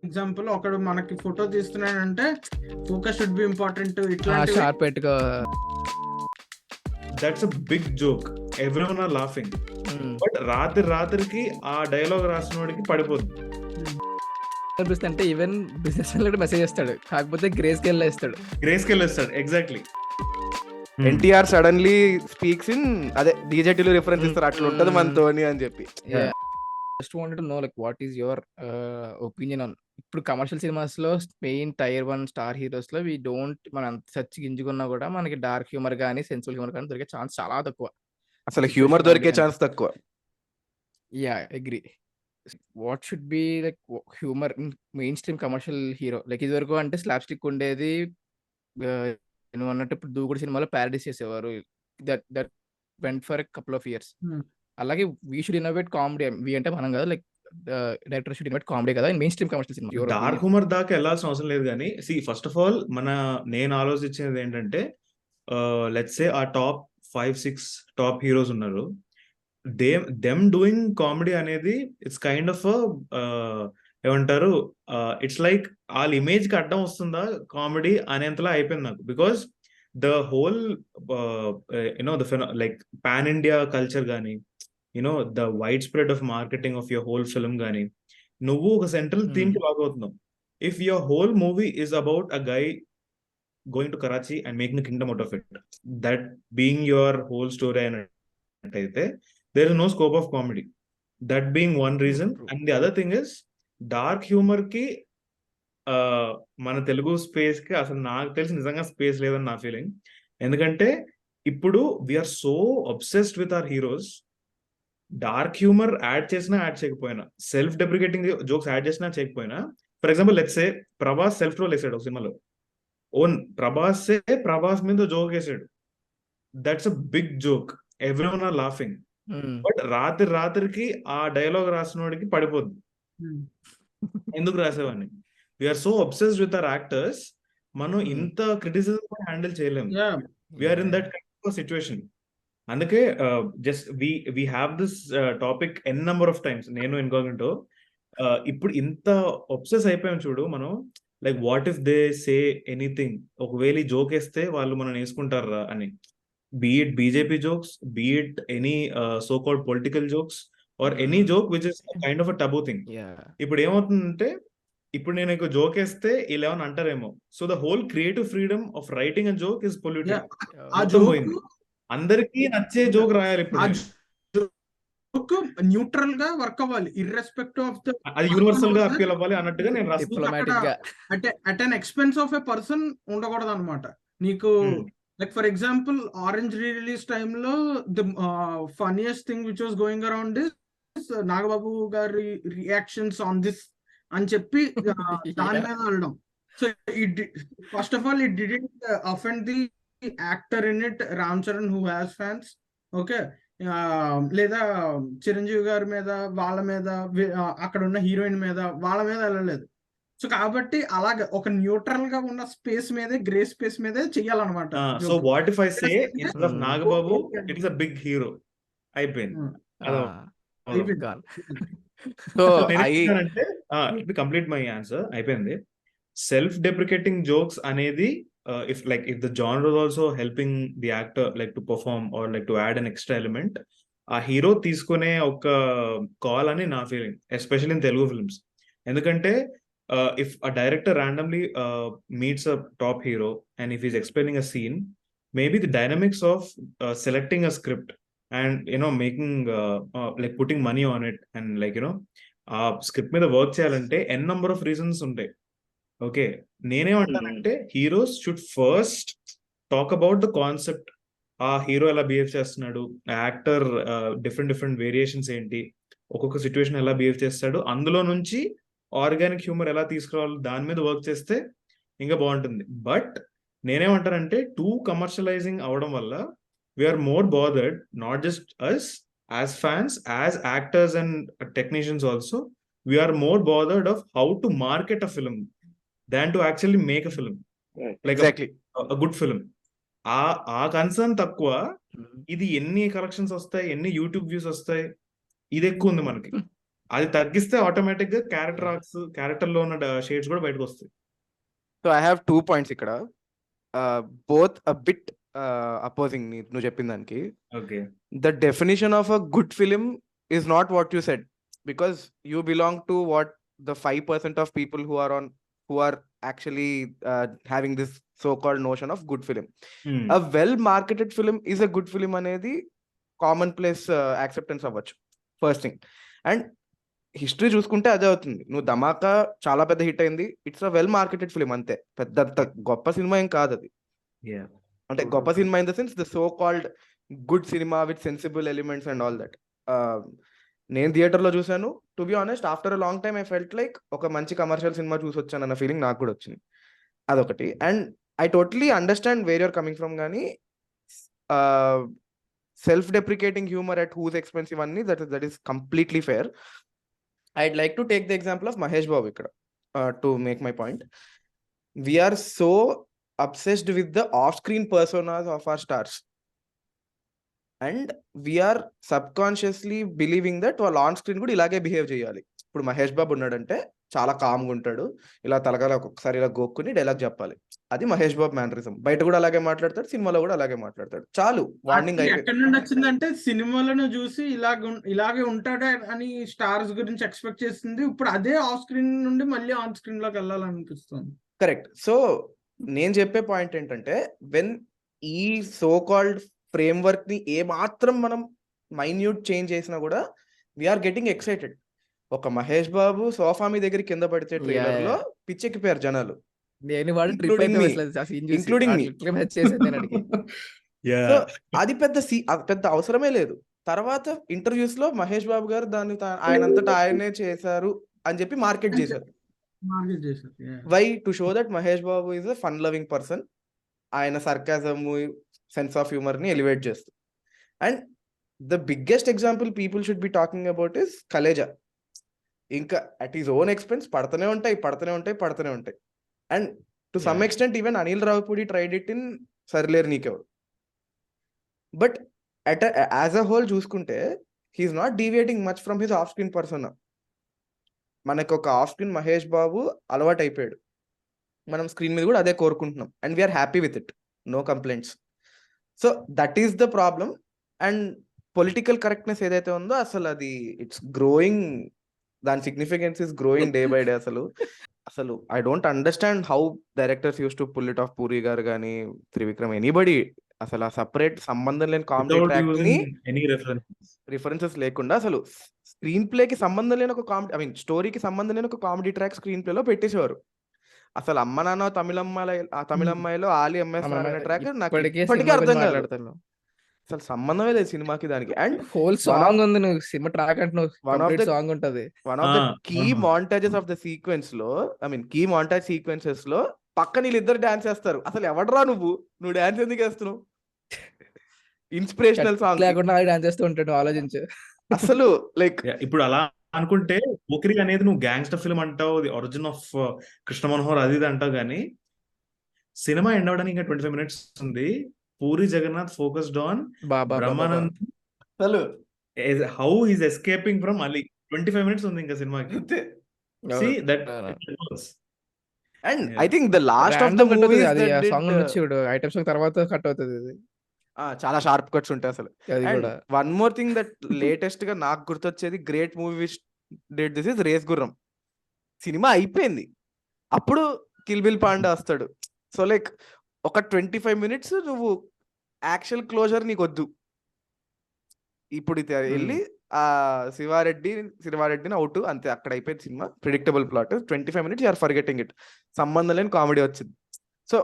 Example ఒకడు మనకి photo తీస్తున్నాడంటే ఫోకస్ షుడ్ బి ఇంపార్టెంట్. ఇట్లాంటివి షార్ప్ పెట్టుకో. That's a big joke, everyone are laughing. But రాత్రికి ఆ డైలాగ్ రాసిన వాడికి పడిపోద్ది. అనిపిస్తుంది అంటే ఈవెన్ బిజినెస్ కూడా మెసేజ్ చేస్తాడు, కాకపోతే గ్రేస్ కి వెళ్ళేస్తాడు. Exactly. NTR suddenly speaks in అదే డీజేటీలో రిఫరెన్స్ ఇస్తారు, అట్లా ఉంటది మనతోని అని చెప్పి. Just wanted to know like what is your opinion on ఇప్పుడు కమర్షియల్ సినిమాస్ లో మెయిన్ టైర్ 1 స్టార్ హీరోస్ లో మనం అంత సచ్చి గింజుకున్నా కూడా మనకి డార్క్ హ్యూమర్ కానీ సెన్సువల్ హ్యూమర్ కానీ దొరికే ఛాన్స్ చాలా తక్కువ. అసలు హ్యూమర్ దొరికే ఛాన్స్ తక్కువ. Yeah agree. What should be like humour in mainstream commercial hero? Like ఇది వరకు అంటే స్లాప్ స్టిక్ ఉండేది, నువ్వు అన్నట్టు ఇప్పుడు దూకుడు సినిమాలో ప్యారడైస్ చేసేవారు, that went for a couple of years. అలాగే we should innovate comedy. We అంటే మనం కదా, like director should innovate comedy కదా in mainstream commercial cinema. Dark humour దాకా వెళ్ళాల్సిన అవసరం లేదు కానీ ఫస్ట్ ఆఫ్ ఆల్ నేను ఆలోచించేది ఏంటంటే, లెట్స్ సే ఆ టాప్ 5-6 టాప్ హీరోస్ ఉన్నారు, దెమ్ డూయింగ్ కామెడీ అనేది ఇట్స్ కైండ్ ఆఫ్ ఏమంటారు, ఇట్స్ లైక్ వాళ్ళ ఇమేజ్ కి అడ్డం వస్తుందా కామెడీ అనేంతలా అయిపోయింది నాకు. Because the whole like pan India culture కానీ, the wide spread of marketing of your whole film కానీ, నువ్వు ఒక సెంట్రల్ థీమ్ కి లాగ్ అవుతున్నావు. If your whole movie is about a guy going to Karachi and making the kingdom out of it, that being your whole story అయితే there is no scope of comedy. That being one reason. And the other thing is dark humor కి మన Telugu space కి అసలు నాకు తెలిసి నిజంగా space లేదని నా ఫీలింగ్. ఎందుకంటే ఇప్పుడు we're so obsessed with our heroes, dark humour add చేసినా యాడ్ చేయకపోయినా, సెల్ఫ్ డెప్రికేటింగ్ జోక్స్ యాడ్ చేసినా చేయకపోయినా, for example let's say Prabhas self role వేసాడు ఒక సినిమాలో, ఓన్ ప్రభాస్ మీద జోక్ వేసాడు, that's a big joke, everyone are laughing. But రాత్రికి ఆ డైలాగ్ రాసిన వాడికి పడిపోద్ది. ఎందుకు రాసేవాడిని? We're so obsessed with our actors, మనం ఇంత క్రిటిసిజం హ్యాండిల్ చేయలేము. We're in that kind of situation. అందుకే just we have this topic n number of times, నేను ఇన్కాగ్నిటో. ఇప్పుడు ఇంత ఒబ్సెస్ అయిపోయాం చూడు మనం, like what if they say anything, ఒకవేళ ఈ జోక్ వేస్తే వాళ్ళు మనం వేసుకుంటారా అని. Be it BJP jokes, be it any so-called political jokes, or any joke which is kind of a taboo thing. ఇప్పుడు ఏమవుతుందంటే, ఇప్పుడు నేను ఒక జోక్ వేస్తే ఇలా ఏమని అంటారేమో, so the whole creative freedom of writing a joke is polluted. అందరికీ నచ్చే జోక్ రాయాలి ఇప్పుడు. న్యూట్రల్ గా వర్క్ అవ్వాలి, ఇర్రెస్పెక్టివ్ ఆఫ్ ద, అది యూనివర్సల్ గా అప్పీల్ అవ్వాలి అన్నట్టుగా నేను రాస్తాను. At an expense of a person ఉండకూడదు అనమాట. నీకు like for example Orange re-release time lo the funniest thing which was going around is Nagababu gari reactions on this అని చెప్పి దాని మీద వెళ్ళడం. So first of all it didn't offend the actor in it, Ram Charan who has fans, okay, లేదా చిరంజీవి గారి మీద, వాళ్ళ మీద, అక్కడ ఉన్న హీరోయిన్ మీద, వాళ్ళ మీద వెళ్ళలేదు. సో కాబట్టి అలాగే ఒక న్యూట్రల్ గా ఉన్న స్పేస్ మీదే, గ్రే స్పేస్ మీదే చెయ్యాలన్నమాట. So what if I say instead of Nagababu it is a big hero, అయిపోయింది. సో కంప్లీట్ మై ఆన్సర్ అయిపోయింది. సెల్ఫ్ డెప్రికేటింగ్ జోక్స్ అనేది if the genre is also helping the actor like to perform or like to add an extra element, ఆ hero తీసుకునే ఒక call అని నా feeling, especially in Telugu films. ఎందుకంటే if a director randomly meets a top hero and if he's explaining a scene, maybe the dynamics of selecting a script and making like putting money on it and like ఆ script మీద work చేయాలంటే ఎన్ number of reasons ఉంటాయి. Okay, నేనేమంటానంటే heroes should first talk about the concept. ఆ hero ఎలా behave చేస్తున్నాడు, actor different variations ఏంటి, ఒక్కొక్క సిచ్యువేషన్ ఎలా బిహేవ్ చేస్తాడు, అందులో నుంచి ఆర్గానిక్ హ్యూమర్ ఎలా తీసుకురావాలి, దాని మీద వర్క్ చేస్తే ఇంకా బాగుంటుంది. బట్ నేనేమంటానంటే టూ కమర్షియలైజింగ్ అవడం వల్ల we're more bothered, not just us as fans, as actors and technicians also, we're more bothered of how to market a film than to actually make a film, like a good film. ఆ concern తక్కువ, ఇది ఎన్ని collections వస్తాయి, ఎన్ని YouTube views వస్తాయి, ఇది ఎక్కువ ఉంది మనకి. అది తగ్గిస్తే ఆటోమేటిక్ గా క్యారెక్టర్ లో ఉన్న షేడ్స్ కూడా బయటకు వస్తాయి. సో ఐ హ్యావ్ 2 పాయింట్స్ ఇక్కడ, బోత్ అ బిట్ అపోజింగ్ నువ్వు చెప్పిన దానికి. Okay. The definition of a good film is not what you said, because you belong to what the 5% of people who are actually having this so-called notion of good film. A well-marketed film is a good film అనేది commonplace acceptance అవ్వచ్చు, first thing. And history చూసుకుంటే అదే అవుతుంది. నువ్వు ధమాకా చాలా పెద్ద hit అయింది, it's a well marketed film అంతే, పెద్ద గొప్ప సినిమా ఏం కాదు అది. అంటే గొప్ప cinema in the sense the so called good cinema with sensible elements and all that. నేను థియేటర్లో చూసాను. To be honest, after a long time I felt like ఒక మంచి కమర్షియల్ సినిమా చూసి వచ్చాను అన్న ఫీలింగ్ నాకు కూడా వచ్చింది. అదొకటి. And I totally understand where you're coming from, కానీ self deprecating humour at whose expense ఇవన్నీ that is completely fair. I'd like to take the example of Mahesh Babu ఇక్కడ to make my point. We're so obsessed with the off-screen personas of our stars, and we are subconsciously believing that వాళ్ళు on screen కూడా ఇలాగే behave చేయాలి. ఇప్పుడు మహేష్ బాబు ఉన్నాడంటే చాలా కామ్గా ఉంటాడు, ఇలా తలకాల ఒక్కొక్కసారి ఇలా గోక్కుని డైలాగ్ చెప్పాలి, అది మహేష్ బాబు మ్యానరిజం. బయట కూడా అలాగే మాట్లాడతాడు, సినిమాలో కూడా అలాగే మాట్లాడతాడు. చాలు, వార్నింగ్ అయిపోయింది. ఎక్కడి నుండి వచ్చిందంటే సినిమాలను చూసి ఇలాగే ఉంటాడే అని స్టార్స్ గురించి ఎక్స్పెక్ట్ చేస్తుంది. ఇప్పుడు అదే ఆఫ్ స్క్రీన్ నుండి మళ్ళీ ఆన్ స్క్రీన్ లోకి వెళ్ళాలనిపిస్తుంది. కరెక్ట్. సో నేను చెప్పే పాయింట్ ఏంటంటే, వెన్ ఈ సో కాల్డ్ ఫ్రేమ్వర్క్ ని ఏ మాత్రం మనం మైన్యూట్ చేంజ్ చేసినా కూడా వీఆర్ గెటింగ్ ఎక్సైటెడ్. ఒక మహేష్ బాబు సోఫా మీ దగ్గర కింద పడితే ట్రైలర్ లో పిచ్చెక్కిపోయారు జనాలు, ఇంక్లూడింగ్ మీ. సో అది పెద్ద అవసరమే లేదు. తర్వాత ఇంటర్వ్యూస్ లో మహేష్ బాబు గారు దాన్ని ఆయనంతటా ఆయనే చేశారు అని చెప్పి మార్కెట్ చేశారు. Why? To show that Mahesh Babu is a fun loving person. ఆయన సర్కాజం, సెన్స్ ఆఫ్ హ్యూమర్ ని ఎలివేట్ చేస్తూ. And the biggest example people should be talking about is Khaleja. ఇంకా అట్ ఈజ్ ఓన్ ఎక్స్పెన్స్ పడుతూనే ఉంటాయి. And to some extent even Anil Ravipudi tried it in Sarileru Neekevvaru. But as a whole చూసుకుంటే he's not deviating much from his off screen person. మనకు ఒక off screen Mahesh Babu అలవాటు అయిపోయాడు, మనం screen మీద కూడా అదే కోరుకుంటున్నాం. And we're happy with it, no complaints. So that is the problem. And political correctness ఏదైతే ఉందో అసలు అది ఇట్స్ గ్రోయింగ్, దాని significance is growing day by day. అసలు I don't understand how directors use to pull it off. Puri garu కానీ Trivikram, anybody, అసలు ఆ separate సంబంధం లేని కామెడీ ట్రాక్ ని రిఫరెన్సెస్ లేకుండా అసలు స్క్రీన్ ప్లేకి సంబంధం లేని ఒక కామెడీ, ఐ మీన్ స్టోరీకి సంబంధం లేని ఒక కామెడీ ట్రాక్ స్క్రీన్ ప్లేలో పెట్టేసేవారు. అసలు అమ్మ నాన్న తమిళమ్మాయిలో ఆలి అమ్మేస్తున్నారు అనే ట్రాక్ నాకు ఇప్పటికీ అర్థం కాదు. అసలు సంబంధమే లేదు సినిమాకి దానికి. అండ్ హోల్ సాంగ్ ఉంది, నువ్వు సినిమా ట్రాక్ అంటే సాంగ్ ఉంటది. One of the key montages of the sequence లో, I mean key montage sequences లో పక్క వీళ్ళిద్దరు డాన్స్ చేస్తారు. అసలు ఎవడరా నువ్వు డాన్స్ ఎందుకు వేస్తున్నావు? ఇన్స్పిరేషనల్ సాంగ్ లేకుండా డాన్స్ చేస్తూ ఉంటాడు, ఆలోచించు. అసలు లైక్ ఇప్పుడు అలా అనుకుంటే పోకిరి అనేది నువ్వు గ్యాంగ్స్టర్ ఫిల్మ్ అంటావు, the origin of Krishna Manohar అది ఇది అంటావు, కానీ సినిమా ఎండ్ అవడానికి ఇంకా 25 minutes ఉంది. Puri Jagannadh focused on Brahmanand, how he's escaping from Ali. 25 minutes ఉంది ఇంకా సినిమాకి. See that. And I think the last of the movies అది సాంగ్ చూడు ఐటమ్ సాంగ్ తర్వాత కట్ అవుతుంది. ఇది చాలా షార్ప్ కట్స్ ఉంటాయి అసలు. One more thing that latest గా నాకు గుర్తొచ్చేది, great movie which did this is Race Gurram. సినిమా అయిపోయింది, అప్పుడు కిల్ బిల్ పాండే వస్తాడు. సో లైక్ ఒక 25 minutes నువ్వు యాక్చువల్ క్లోజర్ నీకు వద్దు. ఇప్పుడు వెళ్ళి ఆ శివారెడ్డిని అవుట్, అంతే, అక్కడ అయిపోయింది సినిమా. Predictable plot, 25 minutes you're forgetting it. సంబంధం లేని కామెడీ వచ్చింది. సో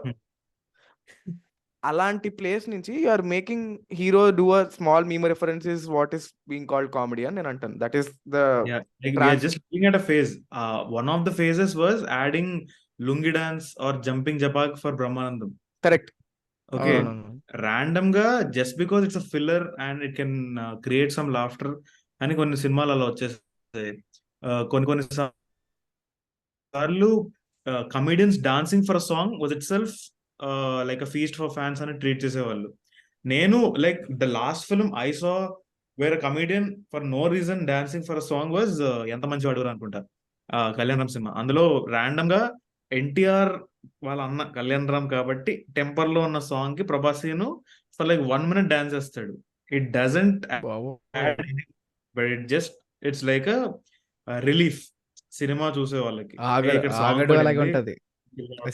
అలాంటి ప్లేస్ నుంచి you're making hero do a small meme references what is being called comedy అని నేను అంటాను. That is the just looking at a phase. One of the phases was adding lungi dance or jumping japak for Brahmanandam. Correct. Okay. Random ga just because it's a filler and it can create some laughter అని కొన్ని సినిమాలలో వచ్చేసాయి. కొన్ని సార్లు comedians dancing for a song was it self like a feast for fans అని treat చేసేవాళ్ళు. నేను like the last film I saw where comedian for no reason dancing for song was ఎంత మంచి అడుగురు అనుకుంటా కళ్యాణ్ రామ్ సినిమా. అందులో ర్యాండమ్ గా ఎన్టీఆర్ వాళ్ళ అన్న కళ్యాణ్ రామ్ కాబట్టి టెంపర్ లో ఉన్న సాంగ్ కి ప్రభాసీను ఫర్ లైక్ 1 minute డాన్స్ చేస్తాడు. It doesn't add, but it's like relief cinema చూసే వాళ్ళకి. ఇక్కడ సాంగ్ ఆగడు అలాగే పడింది, ఉంటది.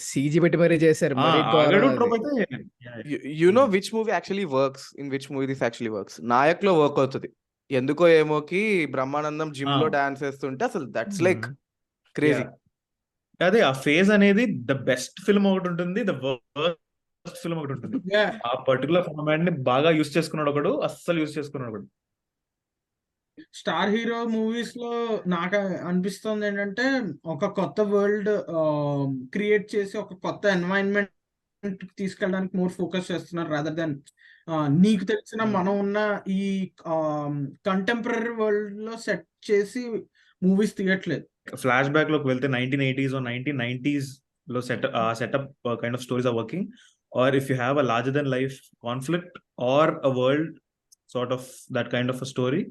సీజీ పెట్టి మరీ చేశారు, మరీ ఘోరం ఆగడు అది. ట్రోప్ అయితే you know which movie actually works, in which movie this actually works. Nayak లో వర్క్ అవుతుంది. ఎందుకో ఏమోకి బ్రహ్మానందం జిమ్ లో డాన్స్ వేస్తుంటే అసలు దట్స్ లైక్ క్రేజీ. అదే ఆ ఫేజ్ అనేది ద బెస్ట్ ఫిల్మ్ ఒకటి ఉంటుంది, ద వర్స్ట్ ఫిల్మ్ ఒకటి ఉంటుంది. ఆ పర్టికులర్ ఫార్మాట్ ని బాగా యూస్ చేసుకున్నాడు ఒకడు, అస్సలు యూస్ చేసుకున్నాడు ఒకడు. స్టార్ హీరో మూవీస్ లో నాకు అనిపిస్తుంది ఏంటంటే ఒక కొత్త వరల్డ్ క్రియేట్ చేసి ఒక కొత్త ఎన్వైరన్మెంట్ తీసుకెళ్ళడానికి మోర్ ఫోకస్ చేస్తున్నారు, రాదర్ దాన్ నీకు తెలిసిన మనం ఉన్న ఈ కంటెంపరీ వరల్డ్ లో సెట్ చేసి మూవీస్ తీయట్లేదు. ఫ్లాష్ బ్యాక్ లోకి వెళ్తే 1980s or 1990s లో setup kind of stories are working, or if you have a larger than life conflict or a world sort of that kind of a story,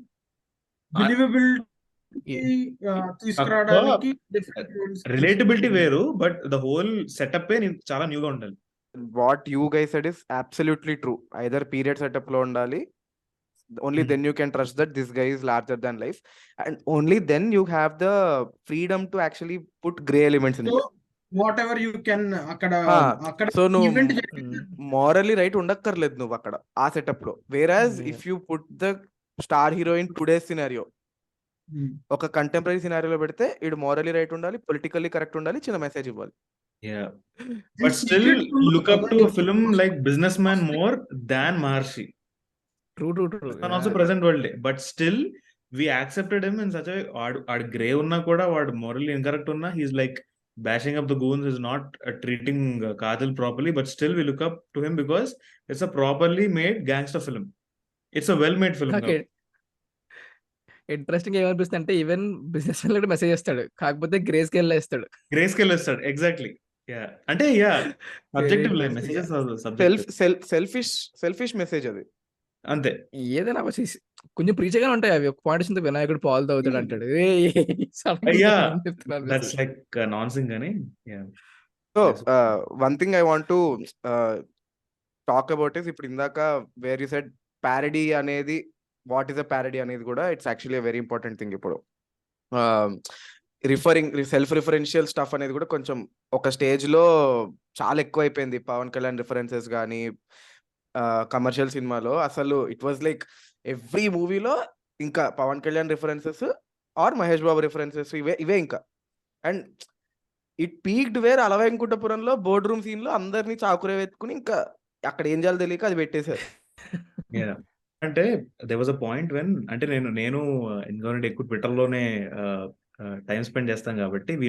తీసుకురావడానికి relatability వేరు, but the whole setup చాలా న్యూగా ఉండాలి. What you guys said is absolutely true. Either period setup లో ఉండాలి, only then you can trust that this guy is larger than life, and only then you have the freedom to actually put gray elements in it. Whatever you can అక్కడ so నువ్వు morally right ఉండక్కర్లేదు నువ్వు అక్కడ ఆ setup లో. Whereas if you put the star heroine today scenario, ఒక contemporary సినారియోలో పెడితే ఇడు morally రైట్ ఉండాలి, పొలిటికల్లీ కరెక్ట్ ఉండాలి, చిన్న మెసేజ్ ఇవ్వాలి. But still look up to a film like Businessman more than Maharshi. True. And also present world day, but still we accepted him in such a odd gray unna kuda vaadu morally incorrect unna, he's like bashing up the goons, is not treating Kajal properly, but still we look up to him because it's a properly made gangster film. It's a well made film. Okay. Interesting ఏమనిపిస్తుంది అంటే even business men కూడా message చేస్తాడు, కాకపోతే grey scale లో ఇస్తాడు. Exactly. అంటే subjective messages selfish message అది అంతే. ఏదైనా కొంచెం ప్రీచగానే ఉంటాయి అవి. ఒక పాయింట్ వచ్చింది వినాయకుడు పాలు తాగుతాడు అంటాడు, దట్స్ లైక్ నాన్సెన్స్ అని. So one thing I want to talk about is, ఇప్పుడు ఇందాక వేర్ యు సెడ్ ప్యారడీ అనేది, వాట్ ఈస్ అ ప్యారడీ అనేది కూడా it's actually very important thing. ఇప్పుడు సెల్ఫ్ రిఫరెన్షియల్ స్టఫ్ అనేది కూడా కొంచెం ఒక స్టేజ్ లో చాలా ఎక్కువ అయిపోయింది. పవన్ కళ్యాణ్ రిఫరెన్సెస్ కానీ కమర్షియల్ సినిమాలో అసలు ఇట్ వాజ్ లైక్ ఎవ్రీ మూవీలో ఇంకా Pavan Kalyan references or Mahesh Babu references ఇవే ఇంకా. అండ్ ఇట్ పీక్డ్ వేర్ అలవైకుంఠపురంలో బోర్డ్ రూమ్ సీన్ లో అందరినీ చాకురే వెతుకుని ఇంకా అక్కడ ఏం చేయాలో తెలియక అది పెట్టేశారు. అంటే there was a point when, అంటే నేను ఇన్కగ్నిటో ఎక్కువ ట్విట్టర్ లోనే టైం స్పెండ్ చేస్తాను కాబట్టి వి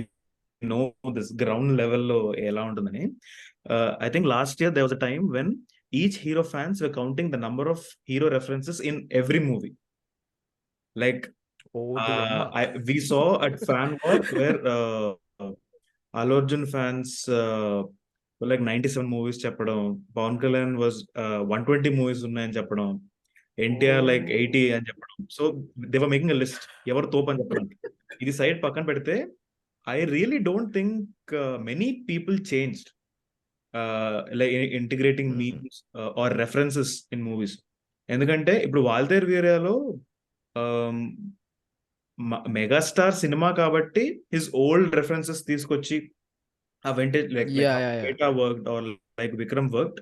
నో దిస్ గ్రౌండ్ లెవెల్లో ఎలా ఉంటుందని. I think last year there was a time when each hero fans were counting the number of hero references in every movie. Like we saw at fan work where Allu Arjun fans were like 97 movies చెప్పడం, Pawan Kalyan was 120 movies ఉన్నాయని చెప్పడం, NTR like 80 అని చెప్పడం. So they were making a list, ఎవరు తోపు అని చెప్పడం. ఇది సైడ్ పక్కన పెడితే I really don't think many people changed like integrating memes or references in movies. ఎందుకంటే ఇప్పుడు వాల్తేర్ వీర్యాలో మెగాస్టార్ సినిమా కాబట్టి హిస్ ఓల్డ్ రెఫరెన్సెస్ తీసుకొచ్చి ఆ vintage like Petta worked or like Vikram worked,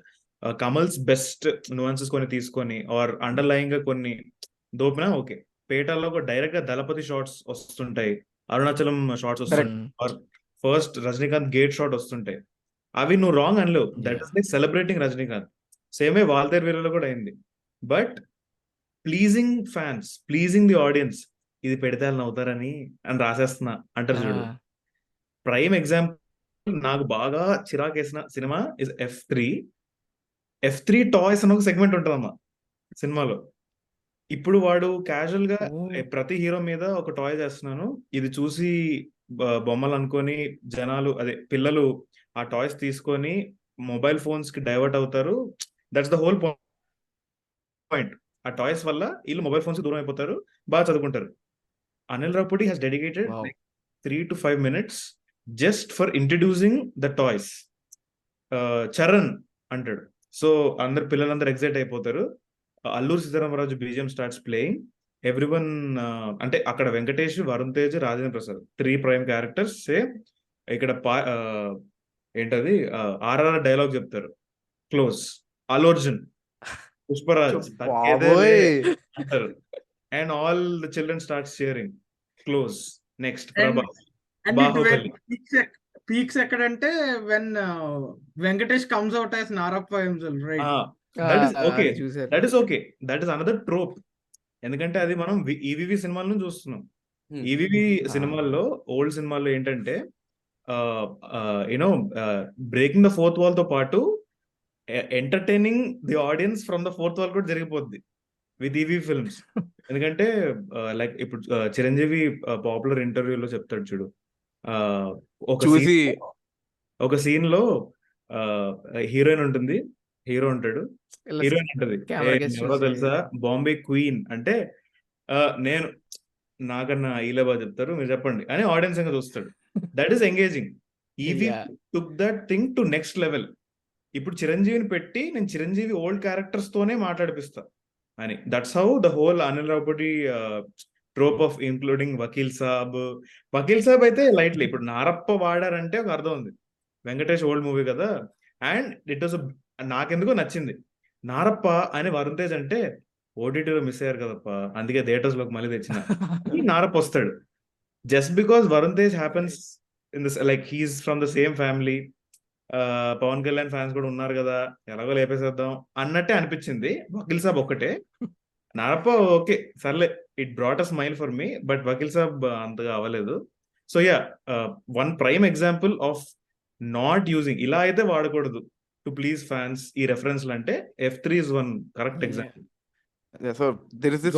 Kamal's best nuances కొన్ని తీసుకొని ఆర్ అండర్లైన్ గా కొన్ని దోపినా ఓకే. పేటాలో డైరెక్ట్ గా దళపతి షార్ట్స్ వస్తుంటాయి, అరుణాచలం షార్ట్స్ వస్తుంటాయి, or first Rajinikanth gate shot వస్తుంటాయి. అవి నువ్వు రాంగ్ అనలేవు, that is like celebrating Rajinikanth. Same way Waltair వీరలో కూడా అయింది. But pleasing fans, pleasing the audience, ఇది పెడితే అవుతారని అని రాసేస్తున్నా అంటారు చూడు. ప్రైమ్ ఎగ్జాంపుల్ నాకు బాగా చిరాకేసిన సినిమా ఇస్ F3 టాయ్స్ అని ఒక సెగ్మెంట్ ఉంటుందమ్మా సినిమాలో. ఇప్పుడు వాడు క్యాజువల్ గా ప్రతి హీరో మీద ఒక టాయ్ చేస్తున్నాను, ఇది చూసి బొమ్మలు అనుకొని జనాలు అదే పిల్లలు ఆ టాయ్స్ తీసుకొని మొబైల్ ఫోన్స్ కి డైవర్ట్ అవుతారు. That's the whole point. ఆ టాయ్స్ వల్ల వీళ్ళు మొబైల్ ఫోన్స్ దూరం అయిపోతారు, బాగా చదువుకుంటారు. Anil Ravipudi has dedicated Wow. like 3 to 5 minutes just for introducing the toys. Charan అంటాడు. సో అందరు పిల్లలందరూ ఎగ్జైట్ అయిపోతారు. Alluri Sitaramaraju BGM starts playing. Everyone అంటే అక్కడ వెంకటేష్, వరుణ్ తేజ్, రాజేంద్ర ప్రసాద్ 3 ప్రైమ్ క్యారెక్టర్స్. ఇక్కడ ఏంటది ఆర్ఆర్ డైలాగ్ చెప్తారు, క్లోజ్. అల్లు అర్జున్, పుష్పరాజ్ బాబోయ్ అంటారు. And all the children starts cheering close. Next Prabhas, and Baahubali. Peaks ఎక్కడంటే when Venkatesh comes out as Narappa himself, right? That is okay, చూసారు. That is okay, that is another trope. ఎందుకంటే అది మనం ఈవీవి సినిమాల నుంచి చూస్తున్నాం. ఈవీవి సినిమాల్లో, ఓల్డ్ సినిమాల్లో ఏంటంటే you know breaking the fourth wall తో పాటు entertaining the audience from the fourth wall కూడా జరిగిపోద్ది విత్ ఈవీ ఫిల్మ్స్. ఎందుకంటే లైక్ ఇప్పుడు చిరంజీవి పాపులర్ ఇంటర్వ్యూలో చెప్తాడు చూడు, చూసి ఒక సీన్ లో హీరోయిన్ ఉంటుంది, హీరో ఉంటాడు, హీరోయిన్ ఉంటుంది, ఎవరో తెలుసా, బాంబే క్వీన్ అంటే నేను నాకన్నా ఈలే బాగా చెప్తారు, మీరు చెప్పండి అని ఆడియన్స్ ఇంకా చూస్తాడు. That is engaging. EV took that thing to next level. ఇప్పుడు చిరంజీవిని పెట్టి నేను చిరంజీవి ఓల్డ్ క్యారెక్టర్స్ తోనే మాట్లాడిపిస్తా అని. That's how the whole Anil Ravipudi trope of including Vakeel Saab. Vakeel Saab అయితే లైట్లీ, ఇప్పుడు నారప్ప వాడారంటే ఒక అర్థం ఉంది, వెంకటేష్ ఓల్డ్ మూవీ కదా. అండ్ ఇట్ వాస్ నాకెందుకో నచ్చింది. నారప్ప అని వరుణ్ తేజ్ అంటే ఓటీటీలో మిస్ అయ్యారు కదప్ప, అందుకే థియేటర్స్ లోకి మళ్ళీ తెచ్చిన నారప్ప వస్తాడు. Just because Varun Tej happens in this, like he's from the same family, Pavan Kalyan fans కూడా ఉన్నారు కదా, ఎలాగో లేపేసేద్దాం అన్నట్టే అనిపించింది. వకీల్ సాబ్ ఒక్కటే. నారప్ప ఓకే సర్లే, it brought a smile for me, but Vakeel Saab అంతగా అవ్వలేదు. So yeah, one prime example of not using, ఇలా అయితే వాడకూడదు టు ప్లీజ్ ఫ్యాన్స్ ఈ రెఫరెన్స్ అంటే F3 is one correct example. So there is this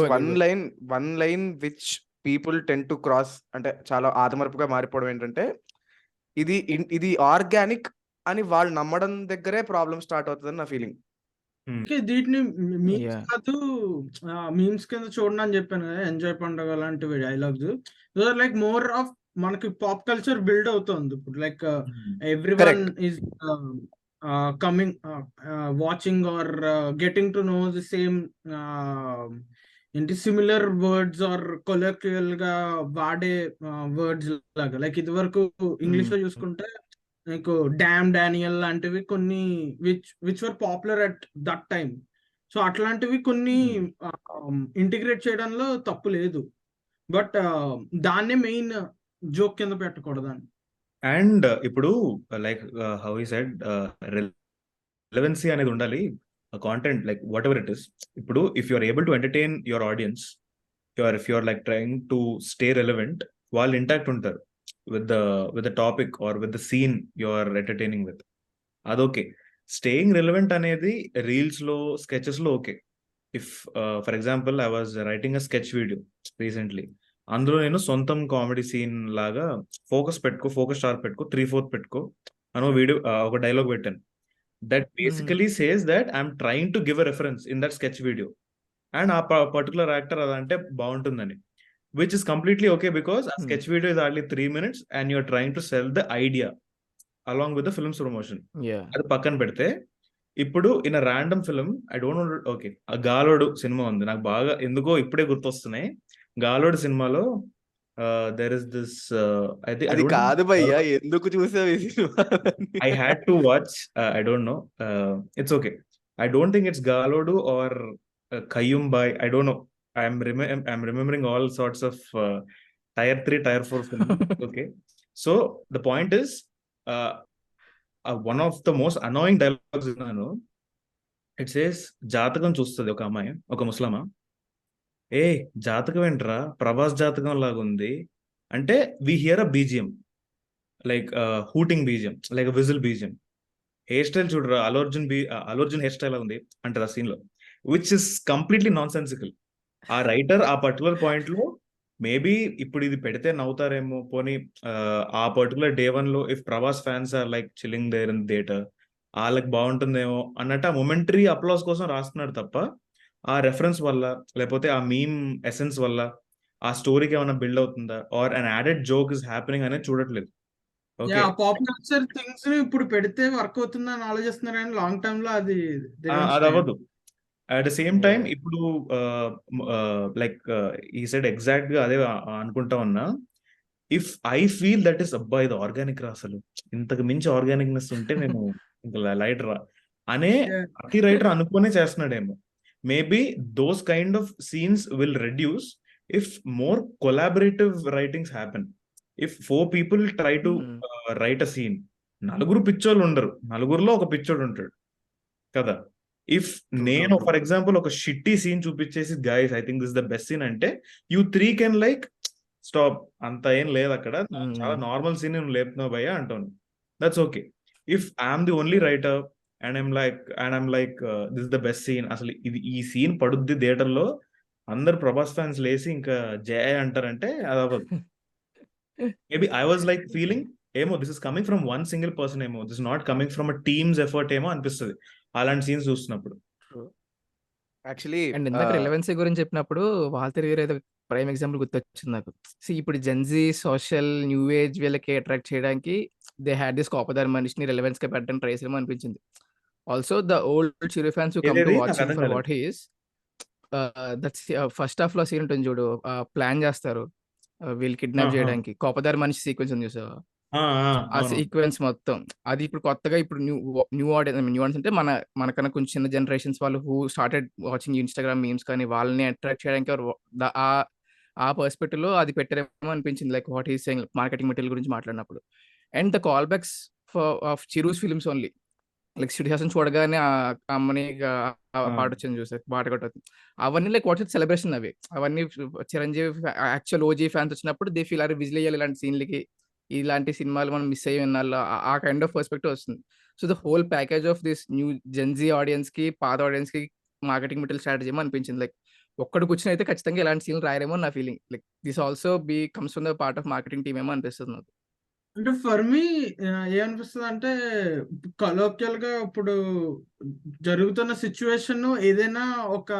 one line which people tend to cross, అంటే చాలా ఆదమర్పుగా మారిపోవడం ఏంటంటే, ఇది ఆర్గానిక్ అని వాళ్ళు నమ్మడం దగ్గరే ప్రాబ్లం స్టార్ట్ అవుతుందని నా ఫీలింగ్. దీటిని మీమ్స్ కాదు, మీమ్స్ కింద చూడండి అని చెప్పాను కదా, ఎంజాయ్ పండుగ లాంటివి డైలాగ్స్. లైక్ మోర్ ఆఫ్ మనకి పాప్ కల్చర్ బిల్డ్ అవుతుంది ఇప్పుడు. Like everyone is coming, watching or getting to know the same ఏంటి సిమిలర్ వర్డ్స్ ఆర్ కొలోక్వియల్ గా వాడే వర్డ్స్ లాగా. లైక్ ఇది వరకు ఇంగ్లీష్ లో చూసుకుంటే మీకు డామ్ డానియల్ లాంటివి కొన్ని which were popular at that time. So అట్లాంటివి కొన్ని ఇంటిగ్రేట్ చేయడంలో తప్పు లేదు, బట్ దాన్నే మెయిన్ జోక్ కింద పెట్టకూడదని. అండ్ ఇప్పుడు like how he said, relevancy అనేది ఉండాలి content, like whatever it is. ఇప్పుడు if you are able to entertain your audience, if you are like trying to stay relevant, వాళ్ళు intact ఉంటారు with the topic or with the scene you are entertaining with. అదొకే. Staying relevant అనేది reels లో, sketches లో okay. If for example I was writing a sketch video recently, అందులో నేను సొంతం comedy scene లాగా ఫోకస్ స్టార్ పెట్టుకో 3/4 పెట్టుకో అనో వీడియో, ఒక డైలాగ్ పెట్టాను. That basically says that I'm trying to give a reference in that sketch video, and ఆ పర్టికులర్ యాక్టర్ అదంటే బాగుంటుందని. Which is completely okay because a sketch video is hardly 3 minutes and you're trying to sell the idea along with the film's promotion. అది పక్కన పెడితే, ఇప్పుడు in a random film, I don't know, okay, ఆ Galodu cinema ఉంది, నాకు బాగా ఎందుకో ఇప్పుడే గుర్తొస్తున్నాయి. గాలోడు సినిమాలో there is this అది కాదు భయ్యా, ఎందుకు చూసావు ఈ cinema? I had to watch, I don't know, it's okay, I don't think it's Galodu or Kayyum Bhai, I don't know. I'm remembering all sorts of tier 3, tier 4 films. Okay, so the point is, one of the most annoying dialogues విన్నాను. It says, జాతకం చూస్తుంది ఒక అమ్మాయి, ఒక ముస్లమా, ఏ జాతకం ఏంట్రా ప్రభాస్ జాతకం లాగుంది అంటే, we hear a BGM, like hooting BGM, like whistle BGM. Hair style చూడరా, అల్లు అర్జున్ హెయిర్ స్టైల్ ఉంది అంటారు ఆ సీన్ లో, which is completely non sensical. ఆ రైటర్ ఆ పర్టికులర్ పాయింట్ లో మేబీ ఇప్పుడు ఇది పెడితే నవ్వుతారేమో, పోనీ ఆ పర్టికులర్ డే 1 లో if Prabhas fans are like chilling there in theatre, వాళ్ళకి బాగుంటుందేమో అన్నట్టు ఆ మొమెంటరీ అప్లాస్ కోసం రాస్తున్నాడు తప్ప, ఆ రెఫరెన్స్ వల్ల, లేకపోతే ఆ మీమ్ ఎసెన్స్ వల్ల ఆ స్టోరీకి ఏమైనా బిల్డ్ అవుతుందా, or an added joke is happening అనేది చూడట్లేదు. ఓకే, పాపులర్ థింగ్స్ ని ఇప్పుడు పెడితే వర్క్ అవుతుందని ఆలోచిస్తున్నారు, కానీ లాంగ్ టర్మ్ లో అది అది అవ్వదు. At the same time Yeah. ఇప్పుడు లైక్ ఈ సైడ్ ఎగ్జాక్ట్ గా అదే అనుకుంటా ఉన్నా. If I feel that is అబ్బా ఇది ఆర్గానిక్ రా, అసలు ఇంతకు మించి ఆర్గానిక్నెస్ ఉంటే నేను ఇంకా లైట్ రా అనే ప్రతి రైటర్ అనుకునే చేస్తున్నాడేమో. Maybe those kind of scenes will reduce if more collaborative writings happen. If 4 people try to write a scene, నలుగురు పిచ్చోళ్ళు ఉండరు, నలుగురులో ఒక పిచ్చోడు ఉంటాడు కదా. ఇఫ్ నేను ఫర్ ఎగ్జాంపుల్ ఒక షిట్టి సీన్ చూపించేసి guys I think this the best scene అంటే, యూ 3 కెన్ లైక్ స్టాప్, అంత ఏం లేదు అక్కడ, చాలా నార్మల్ సీన్ నువ్వు లేపుతున్నావు భయ్యా అంటాను. That's okay. If I'm the only writer and I'm like this the best scene, అసలు ఇది ఈ సీన్ పడుద్ది థియేటర్ లో, అందరు ప్రభాస్ ఫ్యాన్స్ లేసి ఇంకా జయ అంటారంటే అది అవ్వదు. Maybe I was like feeling ఏమో this is coming from one single person, ఏమో this not coming from a teams effort ఏమో అనిపిస్తుంది అలాంటి సీన్స్ చూస్తున్నప్పుడు. యాక్చువల్లీ అండ్ ఇందాక రిలవెన్సీ గురించి చెప్పినప్పుడు వాల్తేరు వీరు ఏదో ప్రైమ్ ఎగ్జాంపుల్ గుర్తొచ్చింది నాకు. ఇప్పుడు జెన్జీ సోషల్ న్యూ ఏజ్ వీళ్ళకి అట్రాక్ట్ చేయడానికి దే హ్యాడ్ దిస్ కోపదారి మనిషిని రిలవెన్స్ గా పెట్టడం ట్రై చేయడం అనిపించింది. Also the old Chiru fans who come to ఏదేది వాచ్ నాకు హిమ్ అర్థం ఫర్ కాలేదు. What he is, that's first half లో సీన్ ఉంటుంది చూడు, ప్లాన్ చేస్తారు వీళ్ళు కిడ్నాప్ చేయడానికి, కోపదారి మనిషి సీక్వెన్స్ ఉంది చూసావా, ఆ సీక్వెన్స్ మొత్తం అది ఇప్పుడు కొత్తగా ఇప్పుడు న్యూ ఆడియన్స్ అంటే మనకన్నా కొంచెం చిన్న జనరేషన్స్ వాళ్ళు who started watching Instagram memes కానీ వాళ్ళని అట్రాక్ట్ చేయడానికి ఆ పర్స్పెక్టివ్ లో అది పెట్టారేమో అనిపించింది. Like what is saying marketing material గురించి మాట్లాడినప్పుడు. And the call backs of Chiru's films only, like Shruti Haasan చూడగానే ఆ అమ్మని పాట వచ్చింది చూసారు, పాట కొట్టవుతుంది, అవన్నీ లైక్ వాట్స్ సెలబ్రేషన్ అవి. అవన్నీ చిరంజీవి యాక్చువల్ ఓజీ ఫ్యాన్స్ వచ్చినప్పుడు దే ఫీల్ అరే విజిల్ అయ్యాలి ఇలాంటి సీన్లకి, ఇలాంటి సినిమాలు మనం మిస్ అయ్యి వినాలి, ఆ కైండ్ ఆఫ్ పర్స్పెక్టివ్ వస్తుంది. So the whole package of this new Gen Z audience కి పాత ఆడియన్స్ కి మార్కెటింగ్ మెటీరియల్ స్ట్రాటజీ ఏమో అనిపించింది. లైక్ ఒక్కడు కూర్చొని అయితే ఖచ్చితంగా ఇలాంటి సీన్లు రాయరేమో నా feeling. Like this also becomes from the part of marketing team ఏమో అనిపిస్తుంది నాకు. అంటే ఫర్ మీ ఏమనిపిస్తుంది అంటే, కలోక్యల్ గా ఇప్పుడు జరుగుతున్న సిచ్యువేషన్ ఏదైనా ఒక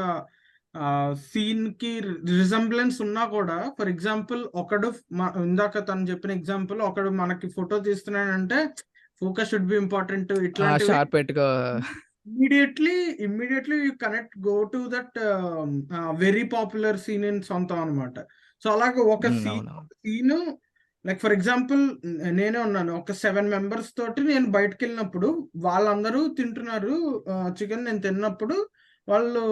సీన్ కి రిజంబ్లెన్స్ ఉన్నా కూడా, ఫర్ ఎగ్జాంపుల్ ఒకడు ఇందాక తను చెప్పిన ఎగ్జాంపుల్, ఒకడు మనకి ఫోటో తీస్తున్నాడంటే ఫోకస్ షుడ్ బి ఇంపార్టెంట్, ఇట్లాంటివి షార్ప్ పెట్టుకో immediately you connect go to that very popular scene in సొంతం అనమాట. సో అలాగే ఒక సీన్ లైక్ ఫర్ ఎగ్జాంపుల్ నేనే ఉన్నాను, ఒక 7 members తోటి నేను బయటకు వెళ్ళినప్పుడు వాళ్ళందరూ తింటున్నారు చికెన్, నేను తిన్నప్పుడు వాళ్ళు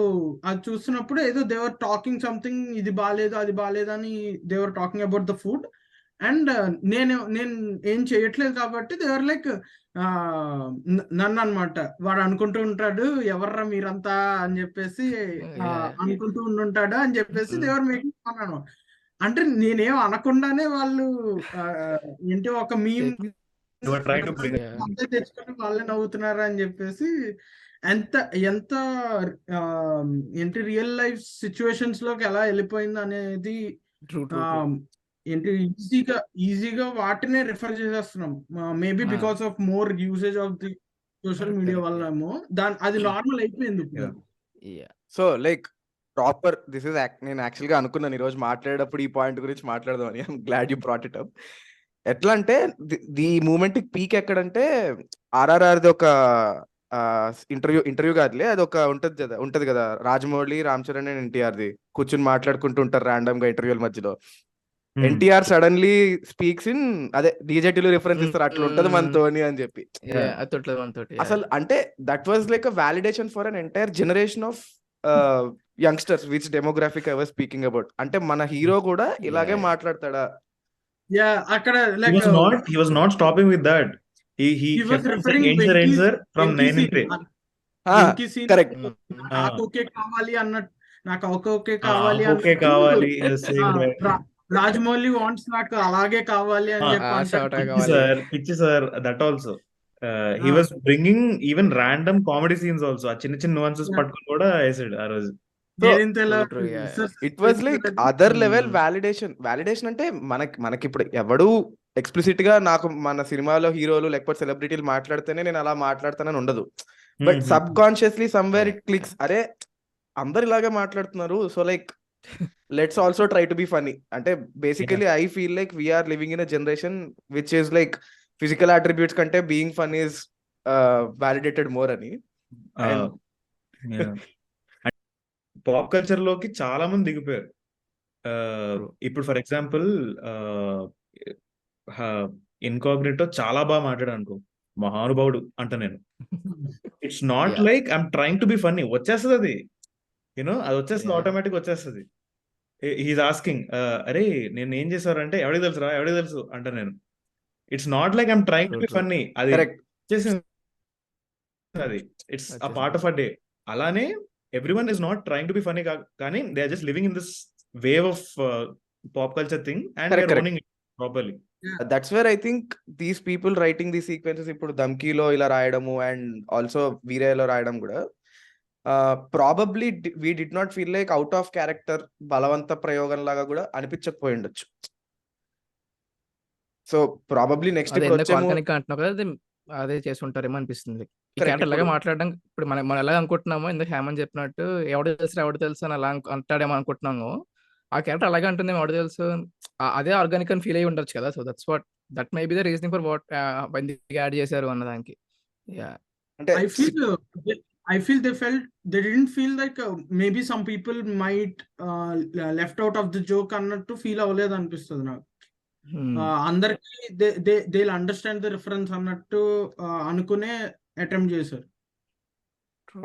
అది చూస్తున్నప్పుడు ఏదో దేవర్ టాకింగ్ సంథింగ్, ఇది బాగాలేదు అది బాగాలేదు అని they're talking about the food. And నేను ఏం చేయట్లేదు కాబట్టి దేవర్ లైక్ నన్ను అనమాట, వాడు అనుకుంటూ ఉంటాడు ఎవర్రా మీరంతా అని చెప్పేసి అనుకుంటూ ఉండుంటాడు అని చెప్పేసి దేవర్ మేకింగ్ అన్నాను. అంటే నేనేం అనకుండానే వాళ్ళు ఏంటి ఒక మీమ్ తెచ్చుకొని వాళ్ళే నవ్వుతున్నారు అని చెప్పేసి, ఎంత ఎంత ఏంటి రియల్ లైఫ్ సిచ్యువేషన్స్ లోకి ఎలా వెళ్ళిపోయింది అనేది ఏంటి ఈజీగా వాటినే రిఫర్ చేసేస్తున్నాం. Maybe because of more usage of the social media వల్ల ఏమో అది నార్మల్ అయిపోయింది ఇప్పుడు. So like proper this is నేను యాక్చువల్గా అనుకున్నాను ఈరోజు మాట్లాడేటప్పుడు ఈ పాయింట్ గురించి మాట్లాడదామని. I'm glad you brought it up. ఎట్లా అంటే ది మూమెంట్ పీక్ ఎక్కడంటే ఆర్ఆర్ఆర్ది ఒక ఇంటర్వ్యూ కాదులే, అది ఒక ఉంటది కదా రాజమౌళి, రామ్ చరణ్ అండ్ ఎన్టీఆర్ది కూర్చుని మాట్లాడుకుంటూ ఉంటారు ర్యాండమ్ గా ఇంటర్వ్యూల మధ్యలో. ఎన్టీఆర్ సడన్లీ స్పీక్స్ ఇన్ అదే డీజేటీలో రిఫరెన్స్ ఇస్తారు, అట్లా ఉంటది మనతోని అని చెప్పి. అసలు అంటే that was like a validation for an entire generation of youngsters which demographic I was speaking about. అంటే మన హీరో కూడా ఇలాగే మాట్లాడతాడా. అక్కడ he was not stopping with that. He was referring from 9 correct. నాకు ఓకే కావాలి అన్నట్టు, నాకు ఓకే కావాలి అన్నట్టు రాజమౌళి వాంట్స్ నాకు అలాగే కావాలి అని చెప్పి పిచ్చి sir that also he was bringing even random comedy scenes also. ఆ చిన్న చిన్న nuances పట్టుకొని కూడా వేసాడు ఆ రోజు. It was like other level validation. అంటే మనకి ఇప్పుడు ఎవడు ఎక్స్ప్లిసిట్ గా నాకు మన సినిమాలో హీరోలు లేకపోతే సెలబ్రిటీలు మాట్లాడితేనే నేను అలా మాట్లాడతానని ఉండదు. But subconsciously somewhere it clicks. అరే అందరు ఇలాగే మాట్లాడుతున్నారు, so like let's also try to be funny. అంటే basically I feel like we're living in a generation which is like physical attributes కంటే being fun is validated more అని. Pop culture లోకి చాలా మంది దిగిపోయారు. ఇప్పుడు ఫర్ ఎగ్జాంపుల్ ఇన్కాగ్నిటో చాలా బాగా మాట్లాడాడు అనుకో, మహానుభావుడు అంట నేను. It's not Yeah. Like I'm trying to B funny, వచ్చేస్తుంది అది, యూనో అది వచ్చేస్తుంది, Yeah. ఆటోమేటిక్ వచ్చేస్తుంది. హీస్ ఆస్కింగ్, అరే నేను ఏం చేశారంటే ఎవరికి తెలుసురా, ఎవరికి తెలుసు అంట నేను. It's not like I'm trying to be True. Funny, అది కరెక్ట్. చేసింది, అది it's a part of a day. అలానే everyone is not trying to be funny, కానీ they are just living in this wave of pop culture thing and they are Correct. Owning it properly. That's where I think these people writing the sequences, ఇప్పుడు ధమ్కీలో ఇలా రాయడము and also వీరేలో రాయడం కూడా probably we did not feel like out of character బలవంత ప్రయోగం లాగా కూడా అనిపించకపోయి ఉండొచ్చు. సో ప్రాబబ్లీ నెక్స్ట్ అదే ఇప్పుడు ఎందుకు వచ్చే ఆర్గానిక్ అంటున్నావు కదా, అదే చేసి ఉంటారేమో అనిపిస్తుంది. ఈ Correct. క్యారెక్టర్ ఇలాగే ఇప్పుడు మాట్లాడడం, ఇప్పుడు మనం ఎలా అనుకుంటున్నామో, ఇందుకు హేమంత్ చెప్పినట్టు ఎవడు తెలుసు అని అలా అంటాడేమో అనుకుంటున్నాము. ఆ క్యారెక్టర్ అలాగే ఉంటుంది, ఎవడు తెలుసు, అదే ఆర్గానిక్ అని ఫీల్ అయ్యి ఉండొచ్చు కదా. So that may be the reasoning for what ఎందుకు యాడ్ చేశారు అన్నదానికి. అంటే I feel they didn't feel like maybe some people might left out of the joke అన్నట్టు ఫీల్ అవ్వలేదు అనిపిస్తుంది నాకు. అందరికి they'll understand the reference అన్నట్టు అనుకునే అటెంప్ట్ చేశారు.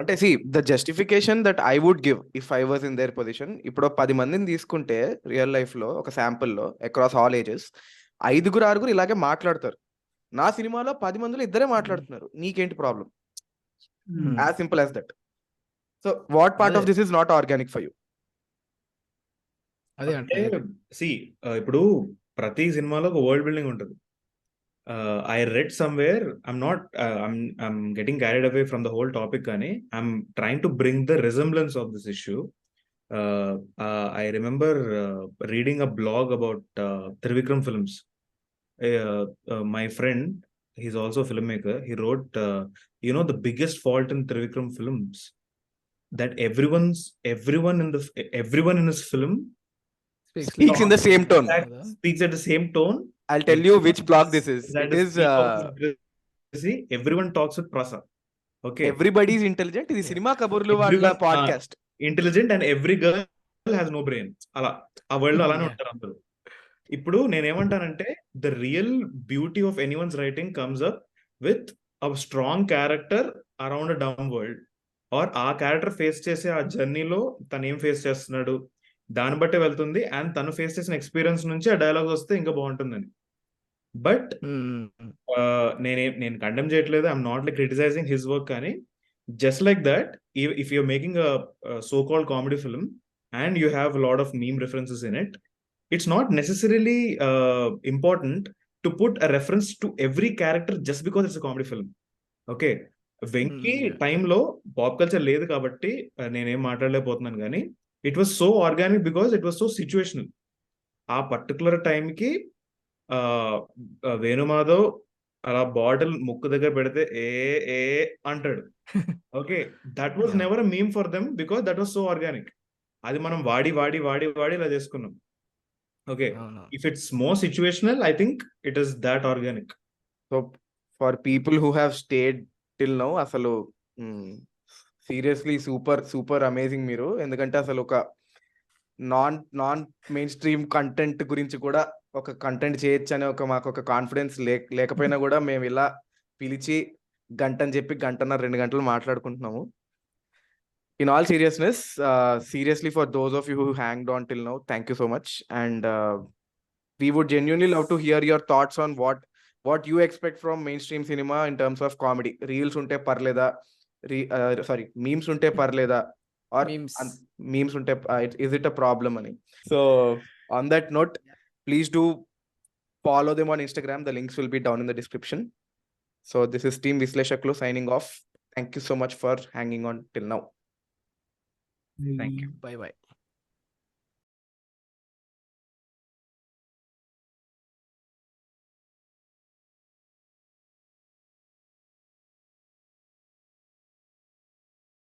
అంటే see the justification that I would give if I was in their position, ఇప్పుడు 10 మందిని తీసుకుంటే రియల్ లైఫ్ లో ఒక శాంపుల్ లో అక్రాస్ ఆల్ ఏజెస్ 5-6 ఇలాగే మాట్లాడతారు. నా సినిమాలో 10 మందిలో 2 మాట్లాడుతున్నారు, నీకేంటి problem? As simple as that. So what part of this is not organic for you? అదే అంటే ఇప్పుడు ప్రతి సినిమాలో ఒక వరల్డ్ బిల్డింగ్ ఉంటుంది. I read somewhere, I'm getting carried away from the whole topic, కానీ I'm trying to bring the resemblance of this issue. I remember reading a blog about Trivikram films. My friend, he's also a filmmaker, he wrote, the biggest fault in Trivikram films, that everyone in his film Speaks in the same tone. speaks at the same tone. I'll tell you which blog this is. It is everyone talks with prasa. Okay. Everybody is intelligent. ఇది cinema కబుర్లు వాళ్ళ podcast. Intelligent and every girl has no brain. అలా ఆ world లో అలానే ఉంటారు అందరూ. ఇప్పుడు నేనేమంటానంటే the real beauty of anyone's writing comes up with a strong character around a dumb world, or ఆ క్యారెక్టర్ ఫేస్ చేసే ఆ జర్నీలో తను ఏం ఫేస్ చేస్తున్నాడు దాన్ని బట్టే వెళ్తుంది, అండ్ తను ఫేస్ చేసిన ఎక్స్పీరియన్స్ నుంచి ఆ డైలాగ్ వస్తే ఇంకా బాగుంటుందని. బట్ నేను కండెమ్ చేయట్లేదు, I'm not like criticising his work, కానీ just like that if you're making a so called comedy film and you have lot of meme references in it, it's not necessarily important to put a reference to every character just because it's a comedy film. Okay, Venky టైంలో pop culture లేదు కాబట్టి నేనేం మాట్లాడలేకపోతున్నాను, కానీ it was so organic because it was so situational. ఆ particular టైంకి వేణుమాధవ్ అలా bottle ముక్కు దగ్గర పెడితే ఏ అంటాడు. Okay, that was never a meme for them because that was so organic. అది మనం వాడి ఇలా చేసుకున్నాం. Okay, if it's more situational, I think it is that organic. So for people who have stayed till now, అసలు seriously super amazing మీరు. ఎందుకంటే అసలు ఒక నాన్ మెయిన్ స్ట్రీమ్ కంటెంట్ గురించి కూడా ఒక కంటెంట్ చేయొచ్చు అనే మాకు ఒక కాన్ఫిడెన్స్ లేకపోయినా కూడా మేము ఇలా పిలిచి గంటని చెప్పి 1.5-2 గంటలు మాట్లాడుకుంటున్నాము. In all seriousness, seriously, for those of you who hanged on till now, thank you so much. And we would genuinely love to hear your thoughts on what you expect from mainstream cinema in terms of comedy. Reels unte parleda, memes unte parleda, or memes unte, is it a problem? Ani. So on that note, please do follow them on Instagram. The links will be down in the description. So this is Team Visleshaklu signing off. Thank you so much for hanging on till now. Thank you. Bye.